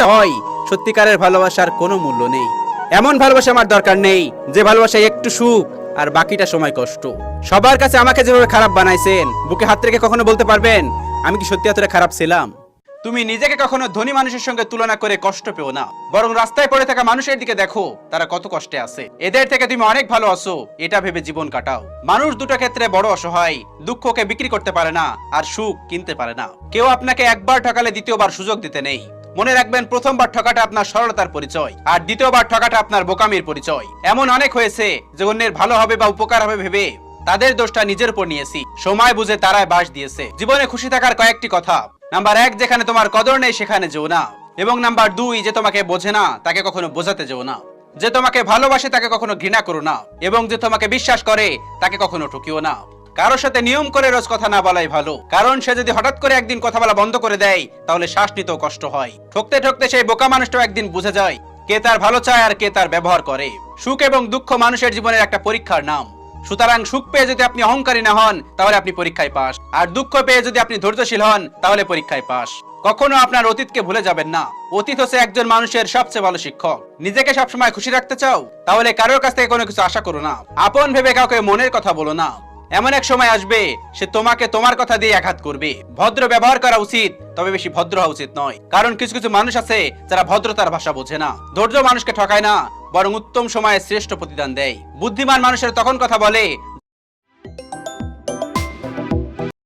ভালোবাসাটা হয়, সত্যিকারের ভালোবাসার কোনো মূল্য নেই। এমন ভালোবাসা আমার দরকার নেই যে ভালোবাসায় একটু সুখ আর বাকিটা সময় কষ্ট। সবার কাছে আমাকে যেভাবে খারাপ বানাইছেন, বুকে হাত রেখে কখনো বলতে পারবেন আমি কি সত্যি এতটা খারাপ ছিলাম? তুমি নিজেকে কখনো ধনী মানুষের সঙ্গে তুলনা করে কষ্ট পেও না, বরং রাস্তায় পড়ে থাকা মানুষের দিকে দেখো তারা কত কষ্টে আছে। এদের থেকে তুমি অনেক ভালো আছো এটা ভেবে জীবন কাটাও। মানুষ দুটো ক্ষেত্রে বড় অসহায়, দুঃখকে বিক্রি করতে পারে না আর সুখ কিনতে পারে না। কেউ আপনাকে একবার ঠকালে দ্বিতীয়বার সুযোগ দিতে নেই। মনে রাখবেন, প্রথমবার ঠকাটা আপনার সরলতার পরিচয়, আর দ্বিতীয়বার ঠকাটা আপনার বোকামির পরিচয়। এমন অনেক হয়েছে যে অন্যের ভালো হবে বা উপকার হবে ভেবে তাদের দোষটা নিজের উপর নিয়েছি। সময় বুঝে তারাই বাস দিয়েছে। জীবনে খুশি থাকার কয়েকটি কথা। নাম্বার 1, যেখানে তোমার কদর নেই সেখানে যেও না। এবং নাম্বার 2, যে তোমাকে বোঝে না তাকে কখনো বোঝাতে যেও না। যে তোমাকে ভালোবাসে তাকে কখনো ঘৃণা করো না, এবং যে তোমাকে বিশ্বাস করে তাকে কখনো ঠকিও না। কারোর সাথে নিয়ম করে রোজ কথা না বলাই ভালো, কারণ সে যদি হঠাৎ করে একদিন কথা বলা বন্ধ করে দেয় তাহলে শ্বাস নিতেও কষ্ট হয়। ঠকতে ঠকতে সেই বোকা মানুষটাও একদিন বুঝে যায় কে তার ভালো চায় আর কে তার ব্যবহার করে। সুখ এবং দুঃখ মানুষের জীবনের একটা পরীক্ষার নাম। সুতরাং সুখ পেয়ে যদি আপনি অহংকারী না হন তাহলে আপনি পরীক্ষায় পাস, আর দুঃখ পেয়ে যদি আপনি ধৈর্যশীল হন তাহলে পরীক্ষায় পাস। কখনো আপনার অতীতকে ভুলে যাবেন না। অতীত হচ্ছে একজন মানুষের সবচেয়ে ভালো শিক্ষক। নিজেকে সবসময় খুশি রাখতে চাও তাহলে কারোর কাছ থেকে কোনো কিছু আশা করো না। আপন ভেবে কাউকে মনের কথা বলো না। এমন এক সময় আসবে সে তোমাকে তোমার কথা দিয়ে আঘাত করবে। ভদ্র ব্যবহার করা উচিত, তবে বেশি ভদ্র হওয়া উচিত নয়, কারণ কিছু কিছু মানুষ আছে যারা ভদ্রতার ভাষা বোঝে না। ধৈর্য মানুষকে ঠকায় না, বরং উত্তম সময়ে শ্রেষ্ঠ প্রতিদান দেয়। বুদ্ধিমান মানুষের তখন কথা বলে